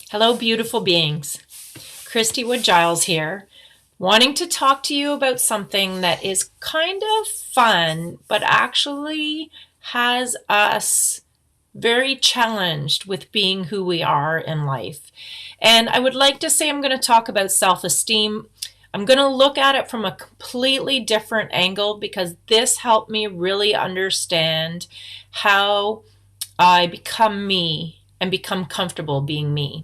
Hello, beautiful beings. Kristy Wood-Giles here, wanting to talk to you about something that is kind of fun, but actually has us very challenged with being who we are in life. And I would like to say I'm going to talk about self-esteem. I'm going to look at it from a completely different angle because this helped me really understand how I become me and become comfortable being me.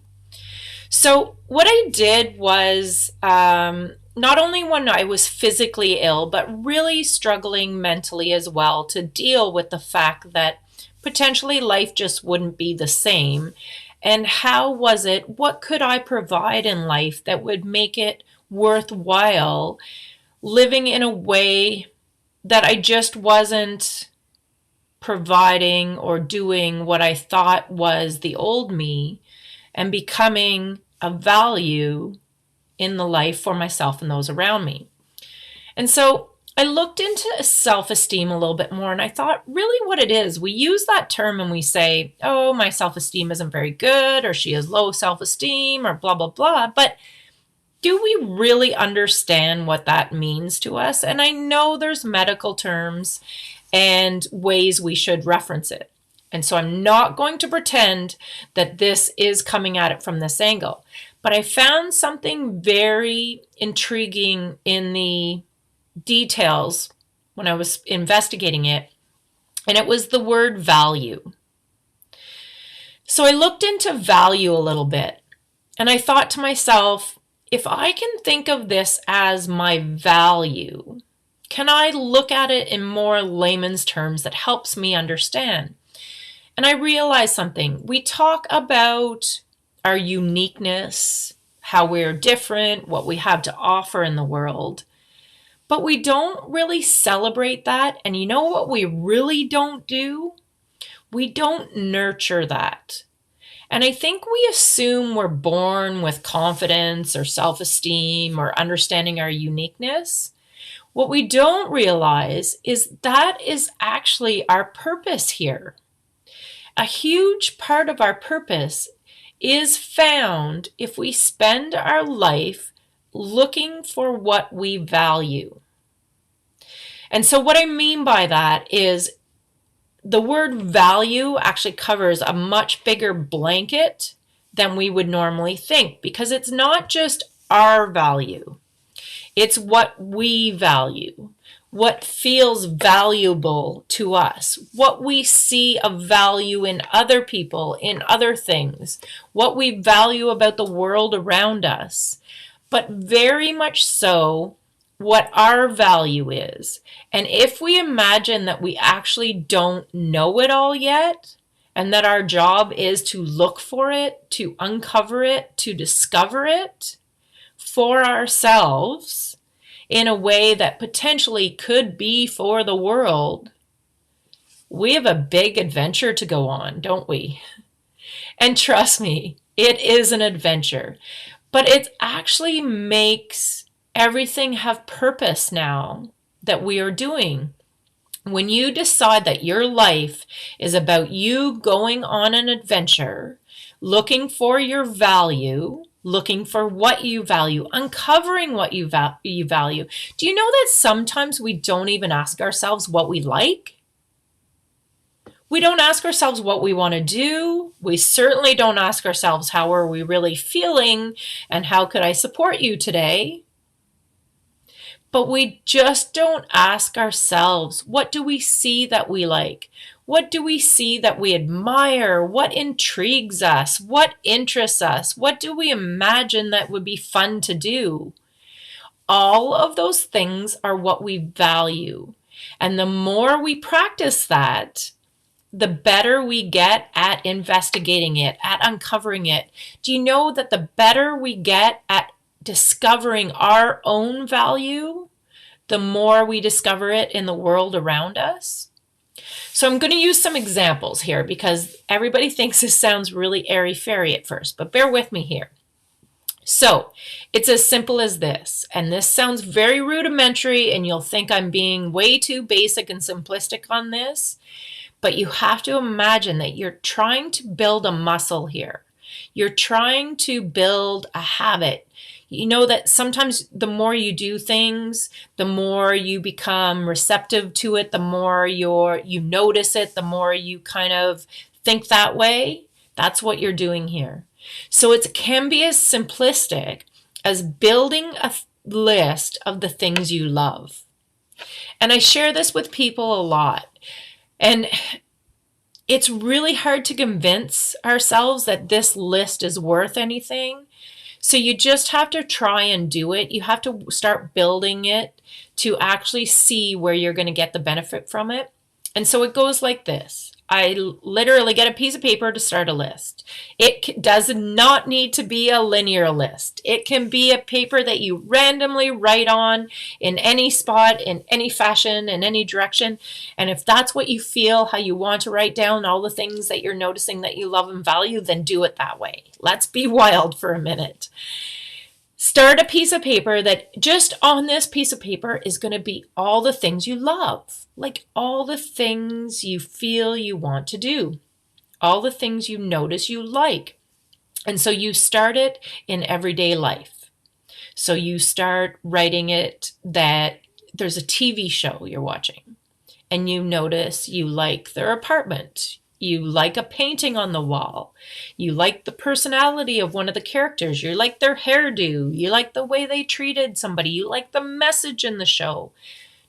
So what I did was not only when I was physically ill, but really struggling mentally as well to deal with the fact that potentially life just wouldn't be the same. And how was it? What could I provide in life that would make it worthwhile living in a way that I just wasn't providing or doing what I thought was the old me and becoming a value in the life for myself and those around me. And so I looked into self-esteem a little bit more and I thought really what it is, we use that term and we say, oh, my self-esteem isn't very good, or she has low self-esteem, or blah, blah, blah. But do we really understand what that means to us? And I know there's medical terms and ways we should reference it. And so I'm not going to pretend that this is coming at it from this angle. But I found something very intriguing in the details when I was investigating it, and it was the word value. So I looked into value a little bit, and I thought to myself, if I can think of this as my value, can I look at it in more layman's terms that helps me understand? And I realized something. We talk about our uniqueness, how we're different, what we have to offer in the world, but we don't really celebrate that. And you know what we really don't do? We don't nurture that. And I think we assume we're born with confidence or self-esteem or understanding our uniqueness. What we don't realize is that is actually our purpose here. A huge part of our purpose is found if we spend our life looking for what we value. And so what I mean by that is the word value actually covers a much bigger blanket than we would normally think, because it's not just our value. It's what we value, what feels valuable to us, what we see of value in other people, in other things, what we value about the world around us, but very much so what our value is. And if we imagine that we actually don't know it all yet, and that our job is to look for it, to uncover it, to discover it for ourselves, in a way that potentially could be for the world, we have a big adventure to go on, don't we? And trust me, it is an adventure, but it actually makes everything have purpose now that we are doing. When you decide that your life is about you going on an adventure, looking for your value, looking for what you value, uncovering what you value. Do you know that sometimes we don't even ask ourselves what we like? We don't ask ourselves what we want to do. We certainly don't ask ourselves how are we really feeling and how could I support you today? But we just don't ask ourselves, what do we see that we like? What do we see that we admire? What intrigues us? What interests us? What do we imagine that would be fun to do? All of those things are what we value. And the more we practice that, the better we get at investigating it, at uncovering it. Do you know that the better we get at discovering our own value, the more we discover it in the world around us? So I'm going to use some examples here because everybody thinks this sounds really airy-fairy at first, but bear with me here. So it's as simple as this, and this sounds very rudimentary and you'll think I'm being way too basic and simplistic on this, but you have to imagine that you're trying to build a muscle here. You're trying to build a habit. You know that sometimes the more you do things, the more you become receptive to it, the more you notice it, the more you kind of think that way. That's what you're doing here. So it can be as simplistic as building a list of the things you love. And I share this with people a lot. And it's really hard to convince ourselves that this list is worth anything. So you just have to try and do it. You have to start building it to actually see where you're going to get the benefit from it. And so it goes like this. I literally get a piece of paper to start a list. It does not need to be a linear list. It can be a paper that you randomly write on in any spot, in any fashion, in any direction. And if that's what you feel, how you want to write down all the things that you're noticing that you love and value, then do it that way. Let's be wild for a minute. Start a piece of paper that just on this piece of paper is going to be all the things you love, like all the things you feel you want to do, all the things you notice you like. And so you start it in everyday life. So you start writing it that there's a TV show you're watching and you notice you like their apartment. You like a painting on the wall. You like the personality of one of the characters. You like their hairdo. You like the way they treated somebody. You like the message in the show.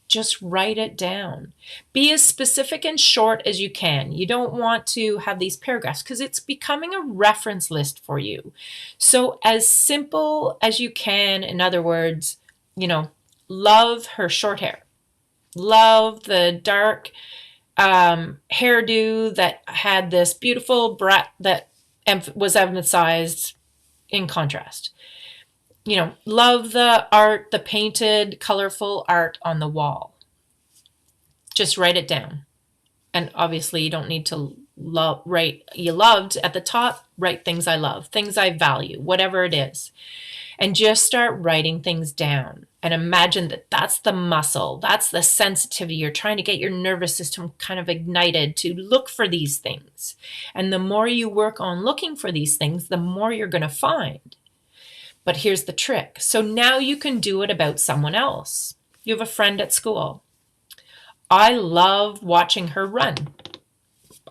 Just write it down. Be as specific and short as you can. You don't want to have these paragraphs because it's becoming a reference list for you. So as simple as you can, in other words, love her short hair. Love the dark hairdo that had this beautiful brat that was emphasized in contrast. Love the art, the painted, colorful art on the wall. Just write it down. And obviously you don't need to write you loved at the top, write things I love, things I value, whatever it is. And just start writing things down and imagine that that's the muscle, that's the sensitivity. You're trying to get your nervous system kind of ignited to look for these things. And the more you work on looking for these things, the more you're going to find. But here's the trick. So now you can do it about someone else. You have a friend at school. I love watching her run.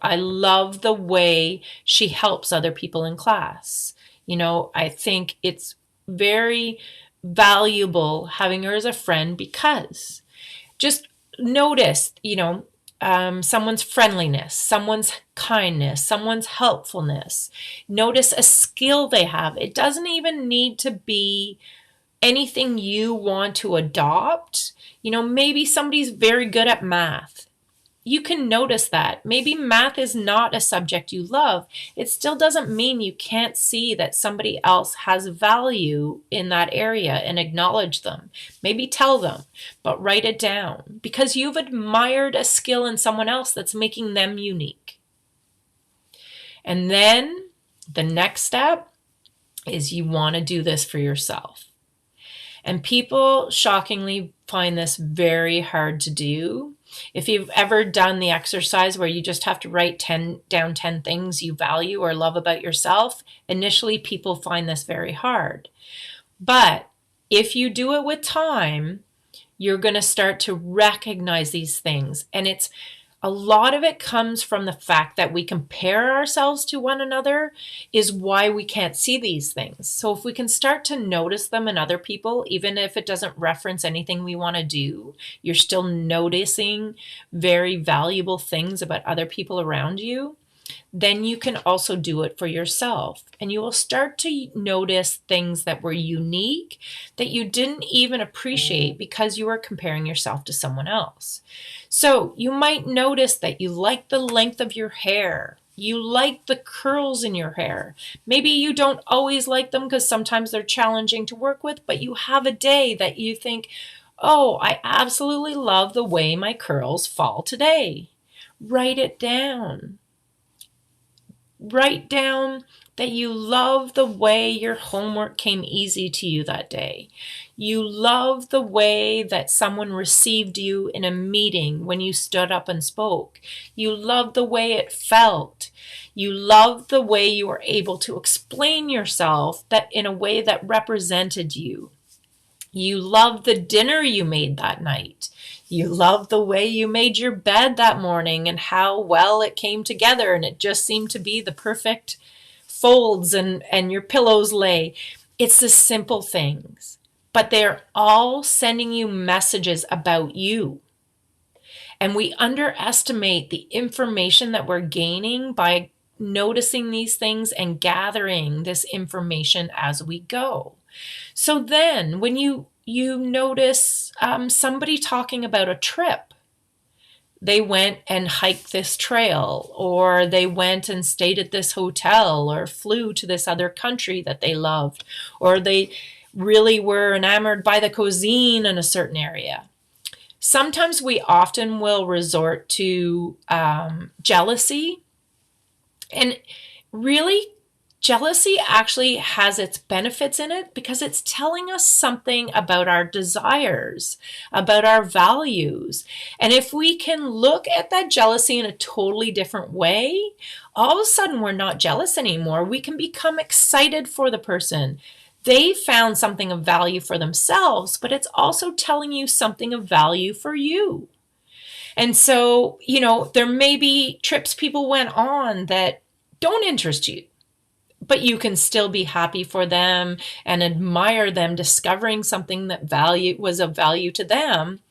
I love the way she helps other people in class. I think it's very valuable having her as a friend because just notice, someone's friendliness, someone's kindness, someone's helpfulness. Notice a skill they have. It doesn't even need to be anything you want to adopt. Maybe somebody's very good at math. You can notice that. Maybe math is not a subject you love. It still doesn't mean you can't see that somebody else has value in that area and acknowledge them. Maybe tell them, but write it down because you've admired a skill in someone else that's making them unique. And then the next step is you want to do this for yourself. And people shockingly find this very hard to do. If you've ever done the exercise where you just have to write down 10 things you value or love about yourself, initially people find this very hard. But if you do it with time, you're going to start to recognize these things. And a lot of it comes from the fact that we compare ourselves to one another is why we can't see these things. So if we can start to notice them in other people, even if it doesn't reference anything we want to do, you're still noticing very valuable things about other people around you, then you can also do it for yourself. And you will start to notice things that were unique that you didn't even appreciate because you were comparing yourself to someone else. So you might notice that you like the length of your hair. You like the curls in your hair. Maybe you don't always like them because sometimes they're challenging to work with, but you have a day that you think, oh, I absolutely love the way my curls fall today. Write it down. write down that you love the way your homework came easy to you that day. You love the way that someone received you in a meeting when you stood up and spoke. You love the way it felt. You love the way you were able to explain yourself that in a way that represented you. You love the dinner you made that night. You love the way you made your bed that morning and how well it came together, and it just seemed to be the perfect folds and your pillows lay. It's the simple things, but they're all sending you messages about you. And we underestimate the information that we're gaining by noticing these things and gathering this information as we go. So then when you notice somebody talking about a trip, they went and hiked this trail, or they went and stayed at this hotel, or flew to this other country that they loved, or they really were enamored by the cuisine in a certain area. Sometimes we often will resort to jealousy, and really jealousy actually has its benefits in it because it's telling us something about our desires, about our values. And if we can look at that jealousy in a totally different way, all of a sudden we're not jealous anymore. We can become excited for the person. They found something of value for themselves, but it's also telling you something of value for you. And so, there may be trips people went on that don't interest you, but you can still be happy for them and admire them discovering something that was of value to them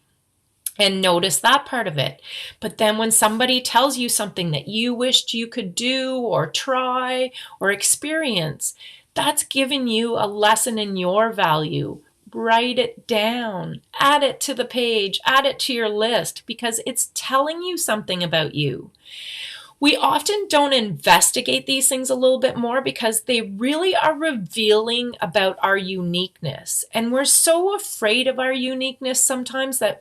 and notice that part of it. But then when somebody tells you something that you wished you could do or try or experience, that's giving you a lesson in your value. Write it down, add it to the page, add it to your list, because it's telling you something about you. We often don't investigate these things a little bit more because they really are revealing about our uniqueness. And we're so afraid of our uniqueness sometimes that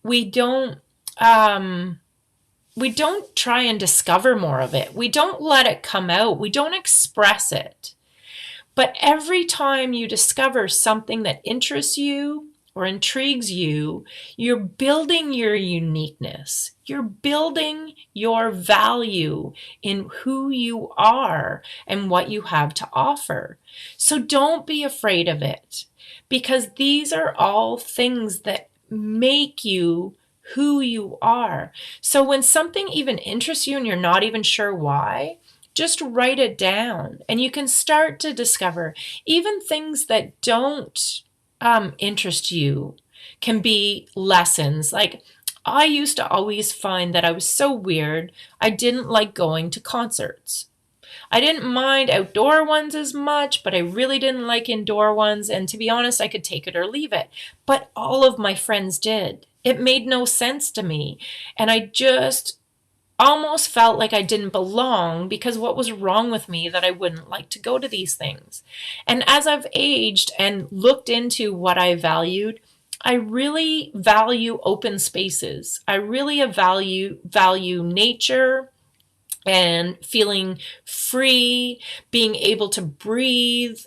we don't try and discover more of it. We don't let it come out. We don't express it. But every time you discover something that interests you or intrigues you, you're building your uniqueness. You're building your value in who you are and what you have to offer. So don't be afraid of it, because these are all things that make you who you are. So when something even interests you and you're not even sure why, just write it down, and you can start to discover even things that don't interest you can be lessons. Like, I used to always find that I was so weird. I didn't like going to concerts. I didn't mind outdoor ones as much, but I really didn't like indoor ones. And to be honest, I could take it or leave it. But all of my friends did. It made no sense to me. And I just almost felt like I didn't belong, because what was wrong with me that I wouldn't like to go to these things? And as I've aged and looked into what I valued, I really value open spaces. I really value nature and feeling free, being able to breathe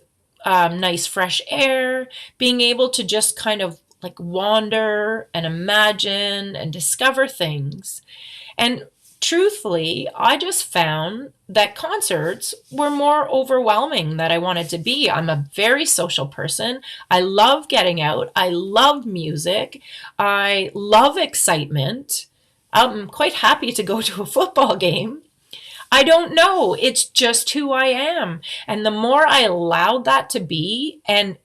nice fresh air, being able to just kind of like wander and imagine and discover things. And truthfully, I just found that concerts were more overwhelming than I wanted to be. I'm a very social person. I love getting out. I love music. I love excitement. I'm quite happy to go to a football game. I don't know. It's just who I am. And the more I allowed that to be and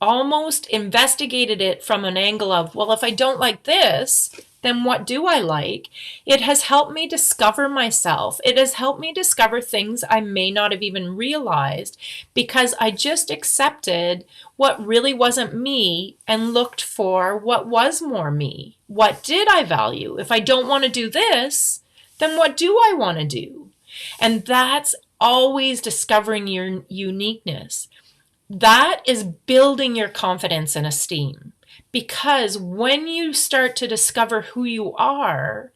almost investigated it from an angle of, well, if I don't like this, then what do I like? It has helped me discover myself. It has helped me discover things I may not have even realized, because I just accepted what really wasn't me and looked for what was more me. What did I value? If I don't want to do this, then what do I want to do? And that's always discovering your uniqueness. That is building your confidence and esteem. Because when you start to discover who you are,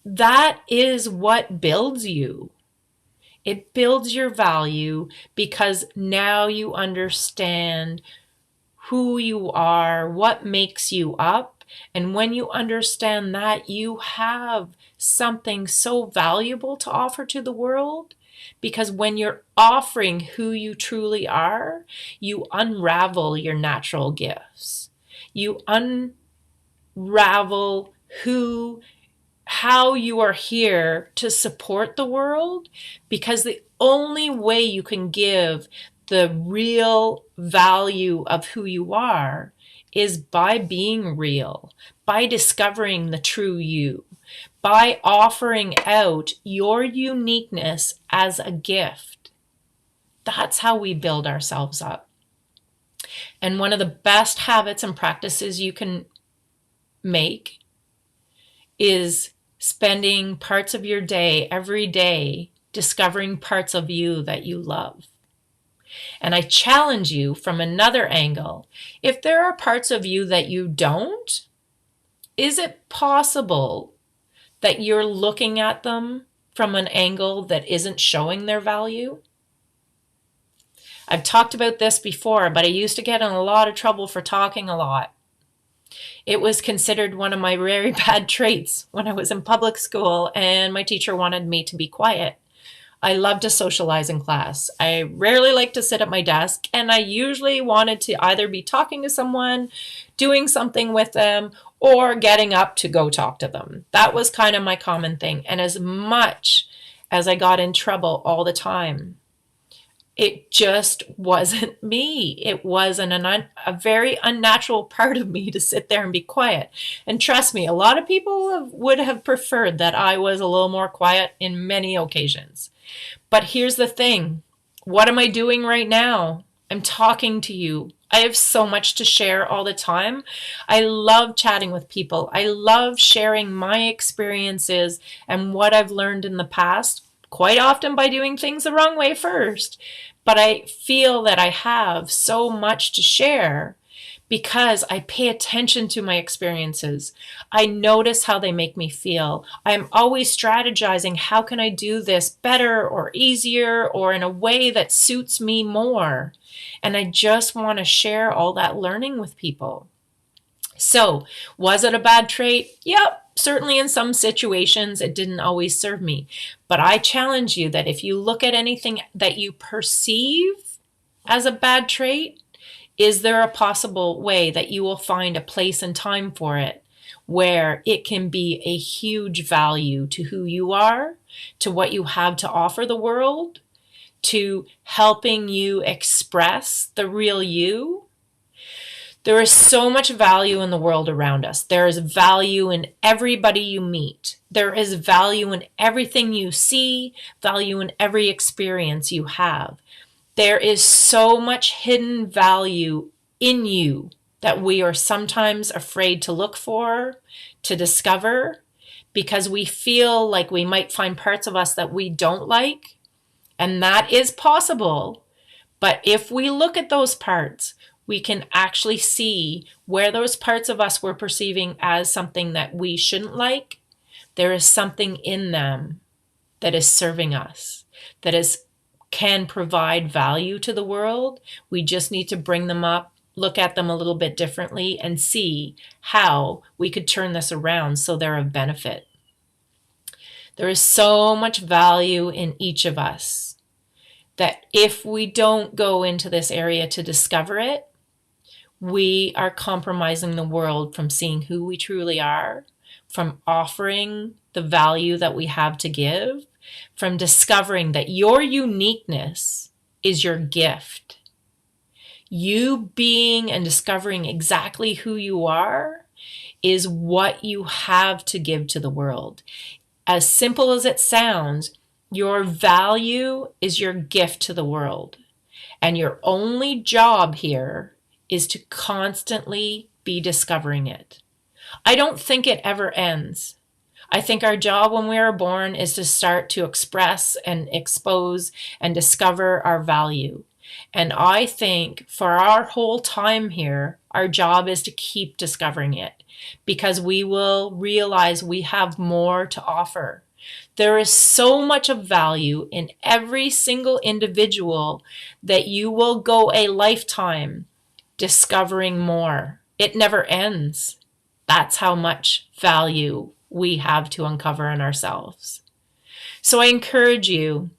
that is what builds you. It builds your value because now you understand who you are, what makes you up. And when you understand that, you have something so valuable to offer to the world. Because when you're offering who you truly are, you unravel your natural gifts. You unravel how you are here to support the world, because the only way you can give the real value of who you are is by being real, by discovering the true you, by offering out your uniqueness as a gift. That's how we build ourselves up. And one of the best habits and practices you can make is spending parts of your day every day discovering parts of you that you love. And I challenge you from another angle. If there are parts of you that you don't, is it possible that you're looking at them from an angle that isn't showing their value? I've talked about this before, but I used to get in a lot of trouble for talking a lot. It was considered one of my very bad traits when I was in public school and my teacher wanted me to be quiet. I love to socialize in class. I rarely like to sit at my desk, and I usually wanted to either be talking to someone, doing something with them, or getting up to go talk to them. That was kind of my common thing. And as much as I got in trouble all the time, it just wasn't me. It was a very unnatural part of me to sit there and be quiet. And trust me, a lot of people would have preferred that I was a little more quiet in many occasions. But here's the thing. What am I doing right now? I'm talking to you. I have so much to share all the time. I love chatting with people. I love sharing my experiences and what I've learned in the past, quite often by doing things the wrong way first. But I feel that I have so much to share because I pay attention to my experiences. I notice how they make me feel. I'm always strategizing, how can I do this better or easier or in a way that suits me more? And I just want to share all that learning with people. So, was it a bad trait? Yep. Certainly in some situations, it didn't always serve me. But I challenge you that if you look at anything that you perceive as a bad trait, is there a possible way that you will find a place and time for it where it can be a huge value to who you are, to what you have to offer the world, to helping you express the real you? There is so much value in the world around us. There is value in everybody you meet. There is value in everything you see, value in every experience you have. There is so much hidden value in you that we are sometimes afraid to look for, to discover, because we feel like we might find parts of us that we don't like. And that is possible. But if we look at those parts, we can actually see where those parts of us we're perceiving as something that we shouldn't like. There is something in them that is serving us, that can provide value to the world. We just need to bring them up, look at them a little bit differently, and see how we could turn this around so they're of benefit. There is so much value in each of us that if we don't go into this area to discover it, we are compromising the world from seeing who we truly are, from offering the value that we have to give, from discovering that your uniqueness is your gift. You being and discovering exactly who you are is what you have to give to the world. As simple as it sounds, your value is your gift to the world. And your only job here is to constantly be discovering it. I don't think it ever ends. I think our job when we are born is to start to express and expose and discover our value. And I think for our whole time here, our job is to keep discovering it, because we will realize we have more to offer. There is so much of value in every single individual that you will go a lifetime discovering more. It never ends. That's how much value we have to uncover in ourselves. So I encourage you,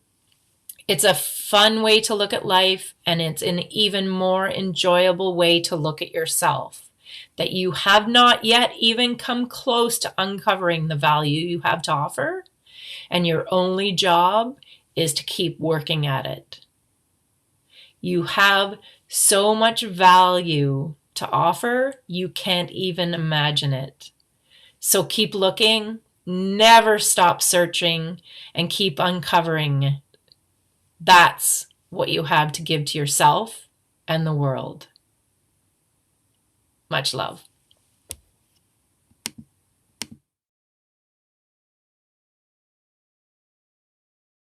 it's a fun way to look at life, and it's an even more enjoyable way to look at yourself, that you have not yet even come close to uncovering the value you have to offer, and your only job is to keep working at it. You have so much value to offer, you can't even imagine it. So keep looking, never stop searching, and keep uncovering. That's what you have to give to yourself and the world. Much love.